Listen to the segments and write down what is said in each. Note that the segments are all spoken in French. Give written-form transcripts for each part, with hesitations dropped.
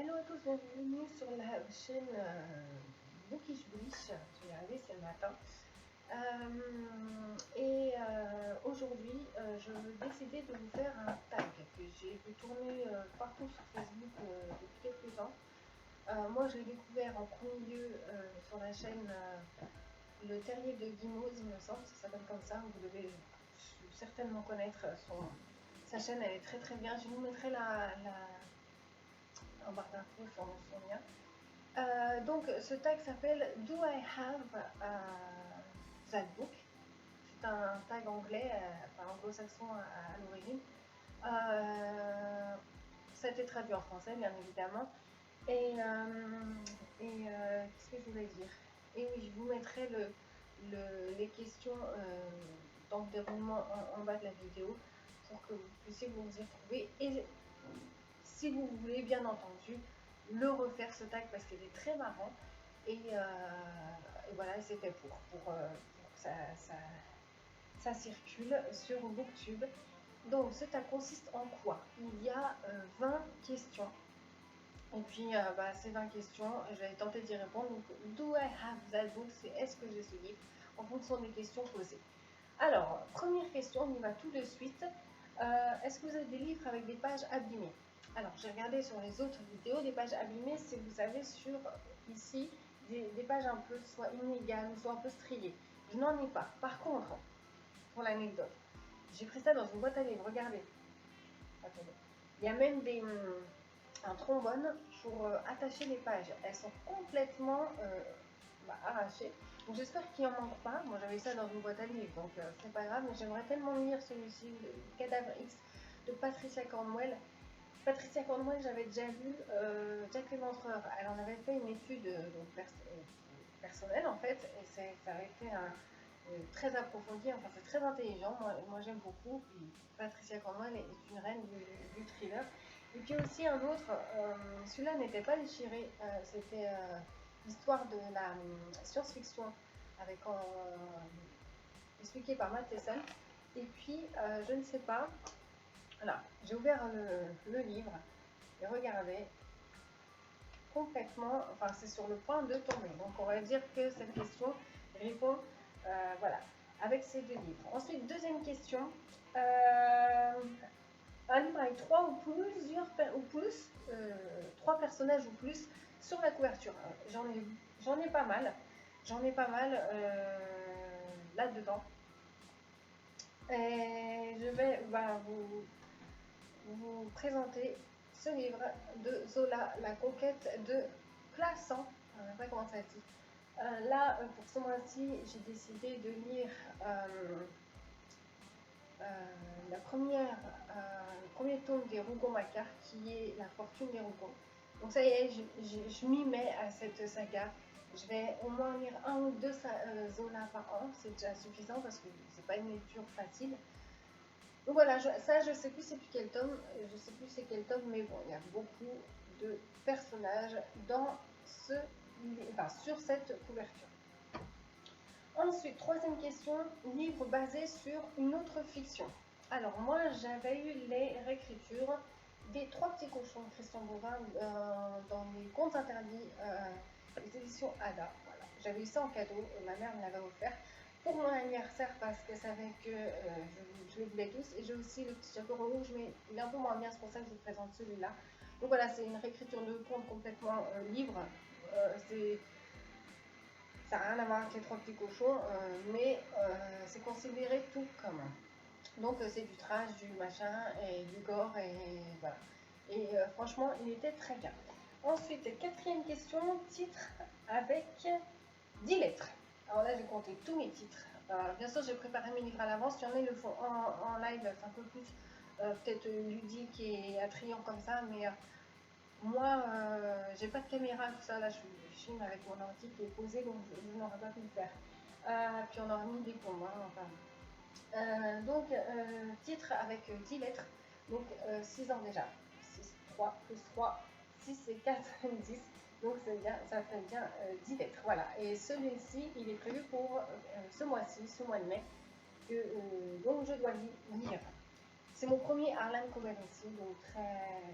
Hello à tous, bienvenue sur la chaîne Bookish Bliss. Je vais y arriver, c'est le matin. Aujourd'hui, je vais décider de vous faire un tag que j'ai pu tourner partout sur Facebook depuis quelques temps. Moi, j'ai découvert en premier lieu sur la chaîne Le Terrier de Guimauve, il me semble, ça s'appelle comme ça. Vous devez certainement connaître sa chaîne, elle est très très bien. Je vous mettrai en barre d'infos son lien. Donc ce tag s'appelle Do I Have That Book. C'est un tag anglais, enfin anglo-saxon à l'origine. Ça a été traduit en français, bien évidemment. Qu'est-ce que je voulais dire? Et oui, je vous mettrai les questions dans le déroulement en bas de la vidéo pour que vous puissiez vous y retrouver. Et si vous voulez, bien entendu, le refaire ce tag parce qu'il est très marrant. Et voilà, c'est fait pour que ça circule sur Booktube. Donc ce tag consiste en quoi? Il y a 20 questions. Et puis ces 20 questions, j'avais tenté d'y répondre. Donc, do I have that book? C'est est-ce que j'ai ce livre? En fonction des questions posées. Alors, première question, on y va tout de suite. Est-ce que vous avez des livres avec des pages abîmées? Alors, j'ai regardé sur les autres vidéos, des pages abîmées, c'est, vous savez, sur ici, des pages un peu soit inégales, soit un peu striées. Je n'en ai pas. Par contre, pour l'anecdote, j'ai pris ça dans une boîte à livres, regardez. Attendez. Il y a même un trombone pour attacher les pages. Elles sont complètement arrachées. Donc j'espère qu'il n'en manque pas. Moi j'avais ça dans une boîte à livres, donc c'est pas grave. Mais j'aimerais tellement lire celui-ci, le Cadavre X de Patricia Cornwell. Patricia Cornwell, j'avais déjà vu Jack l'Éventreur. Elle en avait fait une étude personnelle en fait, et ça avait été très approfondi, enfin c'est très intelligent, moi j'aime beaucoup. Puis Patricia Cornwell est une reine du thriller. Et puis aussi un autre, celui-là n'était pas déchiré, c'était l'histoire de la science-fiction avec expliqué par Matheson. Et puis je ne sais pas, voilà, j'ai ouvert le livre et regardez, complètement, enfin c'est sur le point de tomber. Donc on va dire que cette question répond, voilà, avec ces deux livres. Ensuite, deuxième question. Un livre avec trois personnages ou plus sur la couverture. J'en ai pas mal. J'en ai pas mal là-dedans. Et je vais vous présenter ce livre de Zola, La conquête de Plassans. Je ne sais pas comment ça se dit. Là, pour ce mois-ci, j'ai décidé de lire le premier tome des Rougon-Macquart, qui est La fortune des Rougon. Donc ça y est, je m'y mets à cette saga. Je vais au moins lire un ou deux Zola par an, c'est déjà suffisant parce que c'est pas une lecture facile. Donc voilà, ça je sais plus c'est quel tome, mais bon, il y a beaucoup de personnages sur cette couverture. Ensuite, troisième question, livre basé sur une autre fiction. Alors moi j'avais eu les réécritures des Trois petits cochons de Christian Bobin dans les contes interdits, les éditions Ada. Voilà. J'avais eu ça en cadeau, ma mère me l'avait offert pour mon anniversaire parce qu'elle savait que je les voulais tous. Et j'ai aussi le petit chapeau rouge, mais il est un peu moins bien, c'est pour ça que je vous présente celui-là. Donc voilà, c'est une réécriture de conte complètement libre. Ça n'a rien à voir avec les Trois petits cochons, mais c'est considéré tout comme. Donc c'est du trash, du machin, et du gore, et voilà. Et franchement, il était très bien. Ensuite, quatrième question, titre avec 10 lettres. Alors là, j'ai compté tous mes titres. Bien sûr, j'ai préparé mes livres à l'avance. Il y en a, ils le font en live, c'est un peu plus peut-être ludique et attrayant comme ça, mais moi, j'ai pas de caméra, tout ça. Là, je filme avec mon ordi qui est posé, donc je n'aurais pas pu le faire. Puis on aurait mis des plombs, hein, enfin. Titre avec 10 lettres, donc 6 ans déjà. 6, 3, plus 3, 6 et 4, 10. Donc ça fait bien 10 lettres. Voilà. Et celui-ci, il est prévu pour ce mois-ci, ce mois de mai, donc je dois lire. C'est mon premier Harlan Coben aussi, donc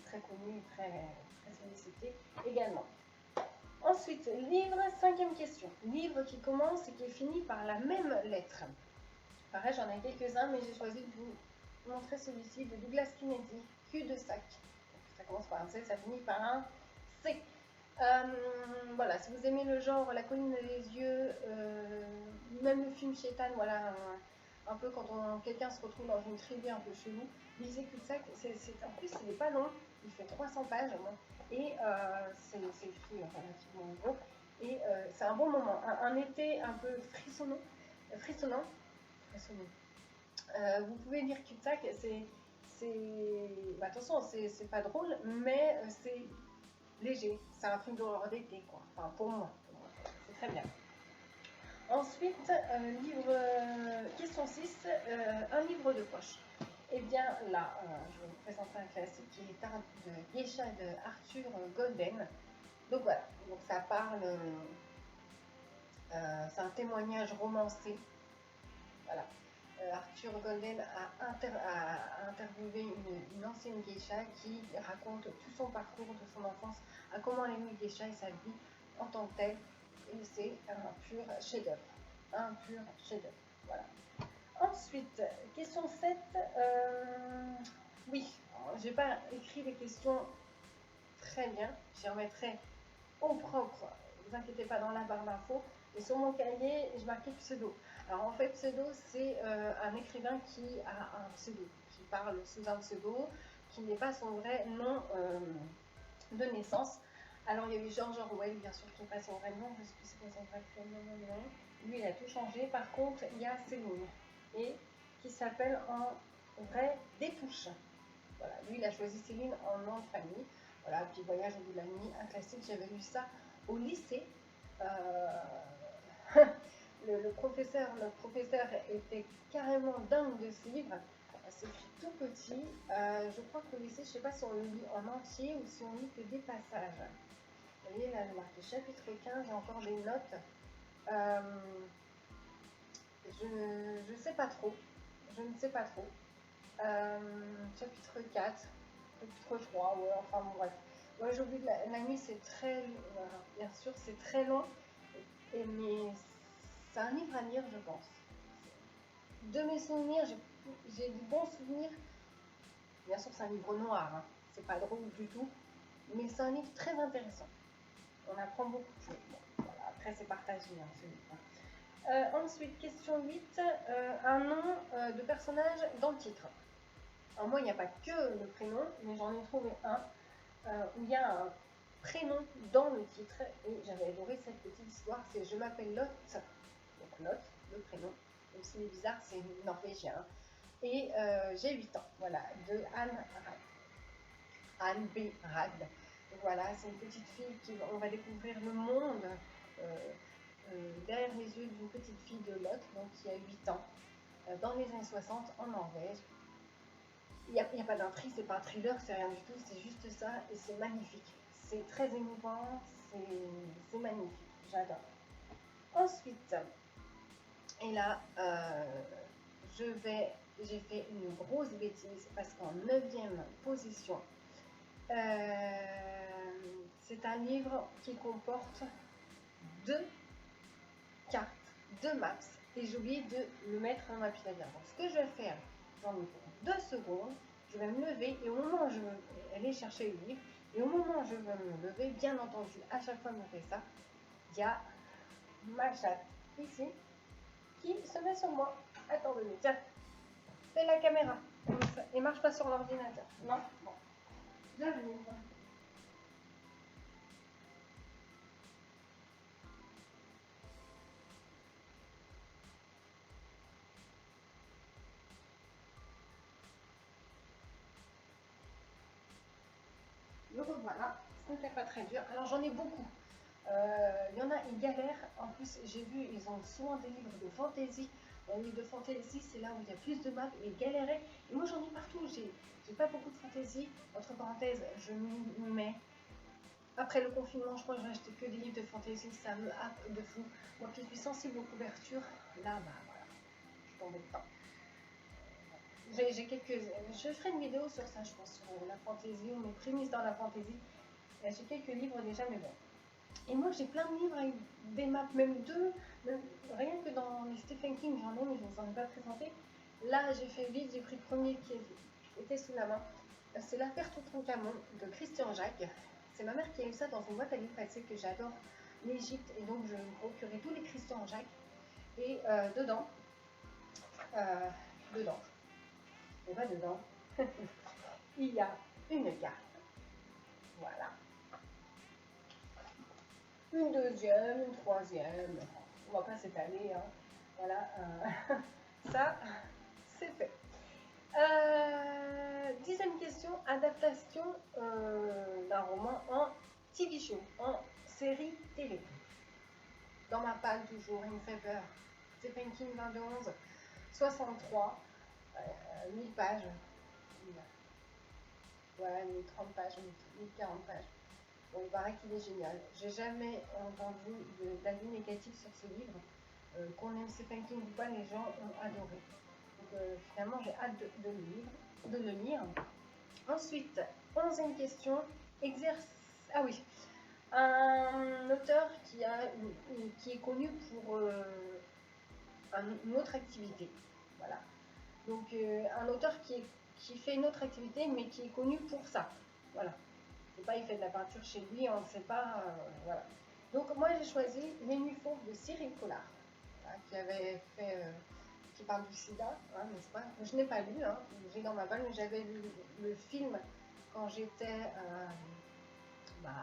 très connu, très sollicité également. Ensuite, livre, 5e question. Livre qui commence et qui est fini par la même lettre. Pareil, j'en ai quelques-uns, mais j'ai choisi de vous montrer celui-ci de Douglas Kennedy, cul-de-sac. Ça commence par un C, ça finit par un C. Voilà, si vous aimez le genre La colline des yeux, même le film Shaitan, voilà, un peu quand quelqu'un se retrouve dans une tribu un peu chelou, lisez Cul-de-sac, en plus il n'est pas long, il fait 300 pages, et c'est écrit relativement gros, et c'est un bon moment, un été un peu frissonnant. Vous pouvez lire Cul-de-sac, attention, c'est pas drôle, mais c'est léger, c'est un film d'horreur d'été, quoi. Enfin, pour moi, c'est très bien. Ensuite, question 6, un livre de poche. Eh bien là, je vais vous présenter un classique qui est de Geisha de Arthur Golden. Donc voilà, donc ça parle, c'est un témoignage romancé. Voilà. Arthur Golden a interviewé une ancienne geisha qui raconte tout son parcours de son enfance, à comment elle est venue geisha et sa vie en tant que telle. Et c'est un pur chef-d'œuvre. Un pur chef-d'œuvre. Voilà. Ensuite, question 7. Oui, je n'ai pas écrit les questions très bien. J'y remettrai au propre. Ne vous inquiétez pas, dans la barre d'infos. Et sur mon cahier, je marquais pseudo. Alors en fait, pseudo, c'est un écrivain qui a un pseudo, qui parle sous un pseudo, qui n'est pas son vrai nom de naissance. Alors il y a eu George Orwell, bien sûr, qui n'est pas son vrai nom, je ne sais plus c'est quoi son vrai prénom. Lui, il a tout changé. Par contre, il y a Céline, et qui s'appelle en vrai Destouches. Voilà, lui, il a choisi Céline en nom de famille. Voilà, puis Voyage au bout de la nuit, un classique, j'avais lu ça au lycée. Notre professeur était carrément dingue de ce livre. C'est écrit tout petit. Je crois qu'au lycée, je ne sais pas si on le lit en entier ou si on lit que des passages. Vous voyez, là, je marque chapitre 15, j'ai encore des notes. Je ne sais pas trop. Je ne sais pas trop. Chapitre 4, chapitre 3, ouais, enfin bon, bref. Moi, j'ai oublié la nuit, c'est très. Bien sûr, c'est très long. Mais c'est un livre à lire, je pense. De mes souvenirs, j'ai de bons souvenirs. Bien sûr, c'est un livre noir, hein. C'est pas drôle du tout, mais c'est un livre très intéressant. On apprend beaucoup de choses. Bon, voilà. Après, c'est partagé, hein, ce livre. Ensuite, question 8, un nom de personnage dans le titre. Alors moi, il n'y a pas que le prénom, mais j'en ai trouvé un où il y a un prénom dans le titre, et j'avais adoré cette petite histoire, c'est Je m'appelle Lotte, donc Lotte, le prénom, même s'il est bizarre, c'est norvégien, et j'ai 8 ans, voilà, de Anne B. Rad. Voilà, c'est une petite fille on va découvrir le monde derrière les yeux d'une petite fille de Lotte, donc qui a 8 ans, dans les années 60 en Norvège. Il n'y a pas d'intrigue, c'est pas un thriller, c'est rien du tout, c'est juste ça, et c'est magnifique. C'est très émouvant, c'est magnifique, j'adore. Ensuite, et là, j'ai fait une grosse bêtise parce qu'en 9e position, c'est un livre qui comporte 2 cartes, 2 maps, et j'ai oublié de le mettre dans ma pile à lire. Donc ce que je vais faire, j'en ai pour 2 secondes, je vais me lever, et au moment où je vais aller chercher le livre, et au moment où je vais me lever, bien entendu, à chaque fois que je fais ça, il y a ma chatte ici qui se met sur moi. Attendez, tiens, c'est la caméra, et marche pas sur l'ordinateur. Non, bon, j'arrive. Le revoilà, ce n'était pas très dur. Alors j'en ai beaucoup. Il y en a, ils galèrent. En plus, j'ai vu, ils ont souvent des livres de fantasy. Dans les livres de fantasy, c'est là où il y a plus de maps, et ils galéraient. Et moi, j'en ai partout. J'ai pas beaucoup de fantasy. Entre parenthèses, je m'y mets. Après le confinement, je crois que j'ai acheté que des livres de fantasy. Ça me happe de fou. Moi qui suis sensible aux couvertures, là, bah voilà, je suis tombée dedans. j'ai quelques... Je ferai une vidéo sur ça, je pense, sur la fantaisie, ou mes prémices dans la fantaisie. J'ai quelques livres déjà, mais bon. Et moi, j'ai plein de livres avec des maps, même deux, rien que dans les Stephen King, j'en ai, mais je ne vous en ai pas présenté. Là, j'ai fait vite, j'ai pris le premier qui était sous la main. C'est L'affaire Toutankhamon de Christian Jacques. C'est ma mère qui a eu ça dans son boîte à livres. Elle sait que j'adore l'Égypte et donc je me procurais tous les Christian Jacques. Et dedans, et pas dedans, il y a une carte. Voilà. Une deuxième, une troisième. On va pas s'étaler. Hein. Voilà. Ça, c'est fait. 10e question, adaptation d'un roman en TV show, en série télé. Dans ma palle toujours, il me fait peur. Stephen King 2211, 63, 1000 pages. Ouais, 1030 pages, 1040 pages. Bon, il paraît qu'il est génial. J'ai jamais entendu d'avis négatifs sur ce livre. Qu'on aime Stephen King ou pas, les gens ont adoré. Donc finalement, j'ai hâte de le lire. Ensuite, 11e question. Ah oui, un auteur qui est connu pour une autre activité. Voilà. Donc un auteur qui fait une autre activité, mais qui est connu pour ça. Voilà. C'est pas il fait de la peinture chez lui, on ne sait pas. Voilà. Donc moi j'ai choisi Les Nuits Fauves de Cyril Collard, voilà, qui avait fait, qui parle du sida, hein, n'est-ce pas? Je n'ai pas lu, hein, j'ai dans ma balle, mais j'avais lu le film quand j'étais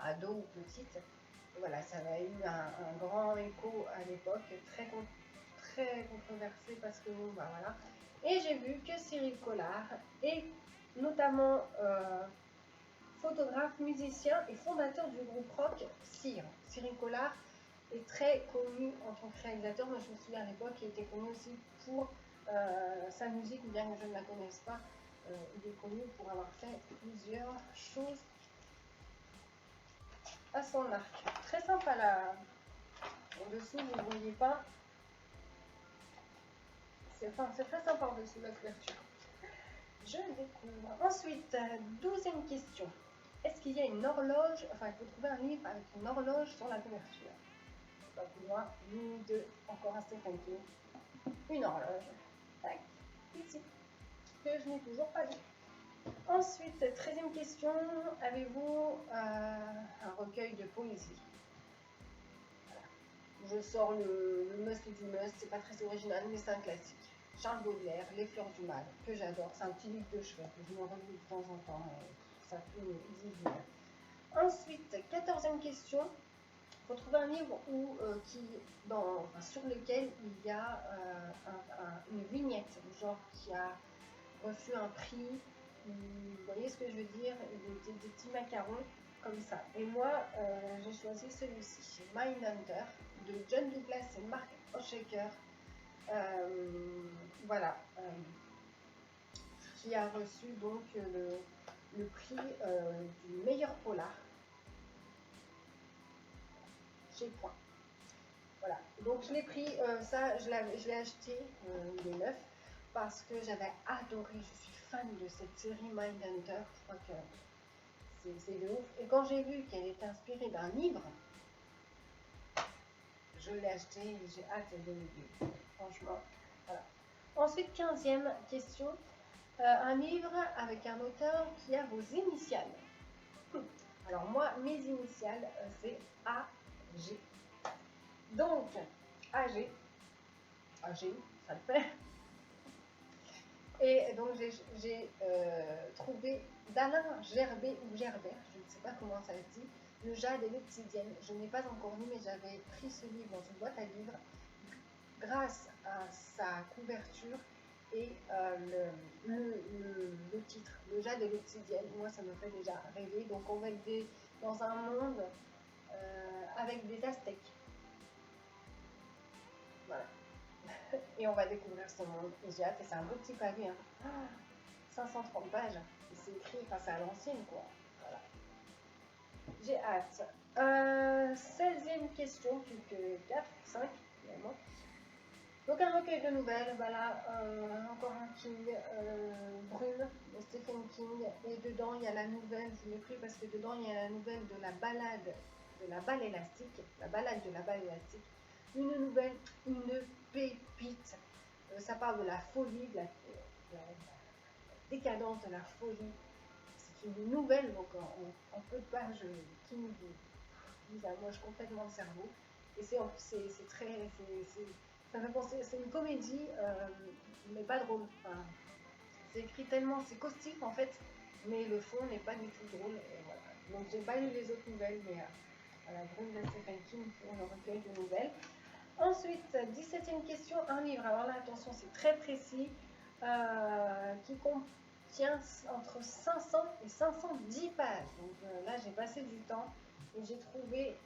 ado ou petite. Et voilà, ça avait eu un grand écho à l'époque, très controversé parce que bon, bah voilà. Et j'ai vu que Cyril Collard est notamment photographe, musicien et fondateur du groupe rock Cire. Cyril Collard est très connu en tant que réalisateur. Moi, je me souviens à l'époque, il était connu aussi pour sa musique, bien que je ne la connaisse pas. Il est connu pour avoir fait plusieurs choses à son arc. Très sympa là. En dessous, vous ne voyez pas. C'est très sympa en dessous la couverture. Je découvre. Ensuite, 12e question. Est-ce qu'il y a une horloge, enfin il faut trouver un livre avec une horloge sur la couverture. Pas plus loin, ni deux, encore un Stephen King. Une horloge. Tac, ici. Que je n'ai toujours pas lu. Ensuite, 13e question. Avez-vous un recueil de poésie? Voilà. Je sors le must du must, c'est pas très original, mais c'est un classique. Charles Baudelaire, Les Fleurs du Mal, que j'adore. C'est un petit livre de chevet que je me relis de temps en temps. Ça peut diviner. Ensuite, 14e question. Il faut trouver un livre sur lequel il y a une vignette, genre qui a reçu un prix. Vous voyez ce que je veux dire? Des petits macarons comme ça. Et moi, j'ai choisi celui-ci, Mindhunter, de John Douglas et Mark Oshaker. Voilà. Qui a reçu donc le prix du meilleur polar chez Point. Voilà, donc je l'ai pris, ça je l'ai acheté, il est neuf, parce que j'avais adoré, je suis fan de cette série Mindhunter, je crois que c'est de ouf. Et quand j'ai vu qu'elle était inspirée d'un livre, je l'ai acheté et j'ai hâte de le lire, franchement. Voilà. Ensuite, 15e question, un livre avec un auteur qui a vos initiales. Alors moi, mes initiales, c'est AG. Donc, AG, ça le fait. Et donc j'ai trouvé d'Alain Gerbet ou Gerbert, je ne sais pas comment ça se dit, Le Jade et l'Obsidienne. Je n'ai pas encore lu, mais j'avais pris ce livre dans une boîte à livres grâce à sa couverture et le titre, Le Jade et l'Obsidienne. Moi, ça me fait déjà rêver. Donc, on va être dans un monde avec des Aztèques. Voilà. Et on va découvrir ce monde. Et j'ai hâte, et c'est un beau petit pavé. Hein. 530 pages. Et c'est écrit, enfin, c'est à l'ancienne, quoi. Voilà. J'ai hâte. 16e question, plus que 4, 5, finalement. Donc un recueil de nouvelles, voilà, encore un King, Brune, de Stephen King, et dedans il y a la nouvelle, je l'ai pris parce que dedans il y a la nouvelle de la balade de la balle élastique, la balade de la balle élastique, une nouvelle, une pépite, ça parle de la folie, de la décadence de la folie, c'est une nouvelle, donc en peu de pages qui nous moche complètement le cerveau, et c'est très, ça fait penser, c'est une comédie, mais pas drôle. Enfin, c'est écrit tellement, c'est caustique en fait, mais le fond n'est pas du tout drôle. Et voilà. Donc j'ai pas lu les autres nouvelles, mais voilà, Brune de Stephen King pour le recueil de nouvelles. Ensuite, 17e question, un livre. Alors là, attention, c'est très précis, qui contient entre 500 et 510 pages. Donc là, j'ai passé du temps et j'ai trouvé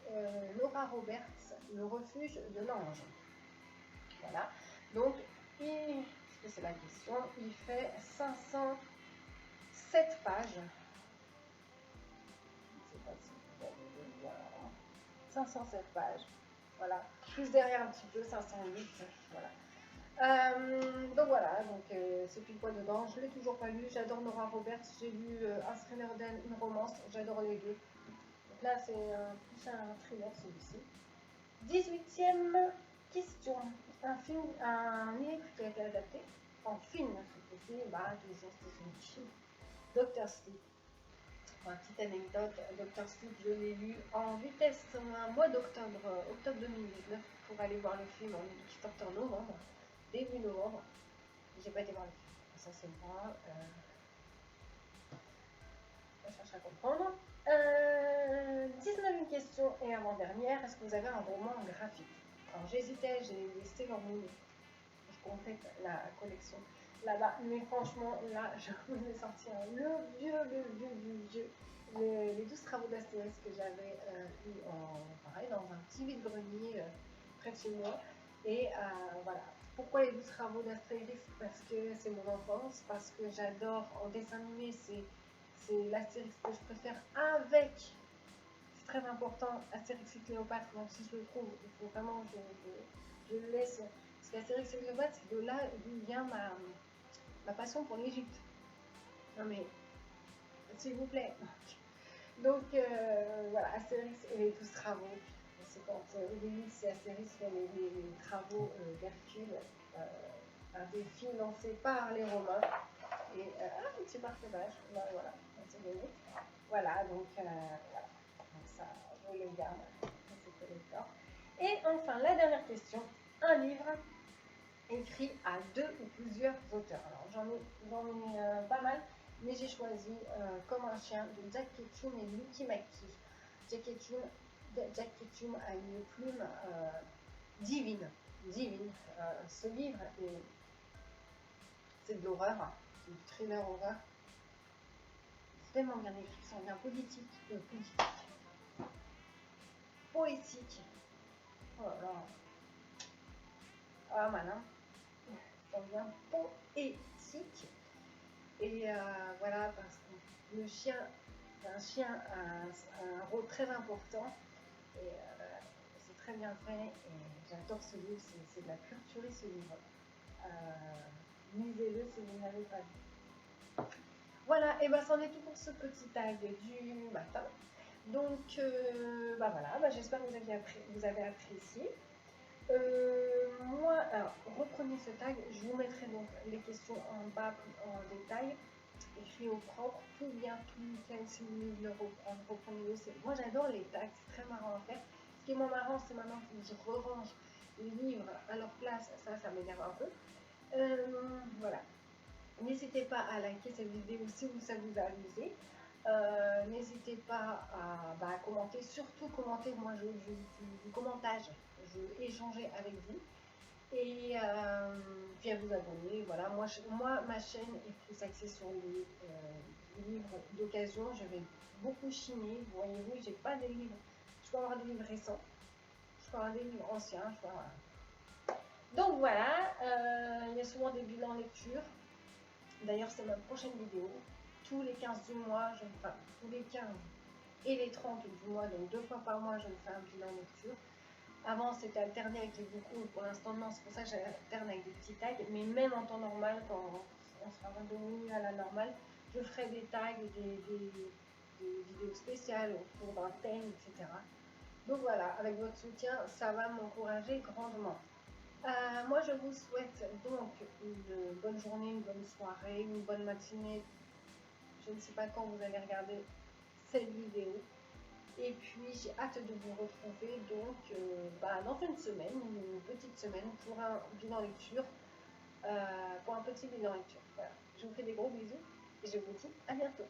Laura Roberts, Le refuge de l'ange. Voilà. Donc, c'est la question, il fait 507 pages. Je ne sais pas si vous allez le voir. 507 pages. Voilà. Plus derrière un petit peu, 508. Voilà. Donc voilà, donc c'est pile poil dedans. Je ne l'ai toujours pas lu. J'adore Nora Roberts. J'ai lu Un thriller d'elle, une romance. J'adore les deux. Donc là, c'est plus un thriller celui-ci. 18e question. Un livre qui a été adapté en film. C'est toujours Stephen King. Dr. Sleep. Pour une petite anecdote, Dr. Sleep, je l'ai lu en vitesse un mois d'octobre, octobre 2019, pour aller voir le film qui sort en novembre, début novembre. J'ai pas été voir le film. Ça, c'est moi. Je cherche à comprendre. 19e question et avant-dernière. Est-ce que vous avez un roman graphique? Alors, j'hésitais, j'ai listé leur nom. Je complète la collection là-bas. Mais franchement, là, je vous ai sorti le vieux. Les 12 travaux d'Astérix que j'avais eu pareil, dans un petit vide-grenier près de chez moi. Et voilà. Pourquoi les 12 travaux d'Astérix? Parce que c'est mon enfance, parce que j'adore en dessin animé, c'est l'Astérix que je préfère avec, c'est très important, Astérix et Cléopâtre, donc si je le trouve, il faut vraiment que je le laisse. Parce qu'Astérix et Cléopâtre, c'est de là d'où vient ma passion pour l'Égypte. Non mais, s'il vous plaît. Donc voilà, Astérix et les 12 travaux. C'est quand au début, c'est Astérix fait les travaux d'Hercule, un défi lancé par les Romains. Et un petit marque-page, voilà, c'est donné. Voilà, donc voilà. Donc ça, je le garde, c'est collector. Et enfin, la dernière question, un livre écrit à 2 ou plusieurs auteurs. Alors j'en ai pas mal, mais j'ai choisi Comme un chien de Jack Ketchum et Lucky McKee. Jack Ketchum a une plume divine. Ce livre, c'est de l'horreur, c'est du thriller horreur. C'est tellement bien écrit, ça devient poétique. Oh là là. Ah malin. Ça devient poétique. Et voilà, parce que le chien, un chien a un rôle très important. Et c'est très bien fait. Et j'adore ce livre, c'est de la pure tuerie ce livre. Lisez-le si vous n'avez pas vu. Voilà, et ben c'en est tout pour ce petit tag du matin. Donc voilà, j'espère que vous avez apprécié. Moi, alors reprenez ce tag, je vous mettrai donc les questions en bas en détail, écrit au propre, tout bien, tout nickel. Si vous voulez le reprendre, reprenez-le. Moi j'adore les tags, c'est très marrant à faire. Ce qui est moins marrant, c'est maintenant que je re-range les livres à leur place, ça m'énerve un peu. Voilà. N'hésitez pas à liker cette vidéo si ça vous a amusé. N'hésitez pas à commenter, surtout commenter. Moi, du commentage, je veux échanger avec vous. Et puis à vous abonner. Voilà, moi ma chaîne est plus axée sur les livres d'occasion. Je vais beaucoup chiner. Voyez-vous, j'ai pas des livres. Je peux avoir des livres récents, je peux avoir des livres anciens. Donc voilà, il y a souvent des bilans lecture. D'ailleurs, c'est ma prochaine vidéo. Tous les 15 du mois, tous les 15 et les 30 du mois, donc 2 fois par mois, je me fais un bilan lecture. Avant, c'était alterné avec les beaucoup. Pour l'instant, non, c'est pour ça que j'alterne avec des petits tags. Mais même en temps normal, quand on sera revenu à la normale, je ferai des tags, des vidéos spéciales autour d'un thème, etc. Donc voilà, avec votre soutien, ça va m'encourager grandement. Moi, je vous souhaite donc une bonne journée, une bonne soirée, une bonne matinée. Je ne sais pas quand vous allez regarder cette vidéo. Et puis, j'ai hâte de vous retrouver donc dans une semaine, une petite semaine, pour un bilan lecture. Pour un petit bilan lecture. Voilà. Je vous fais des gros bisous et je vous dis à bientôt.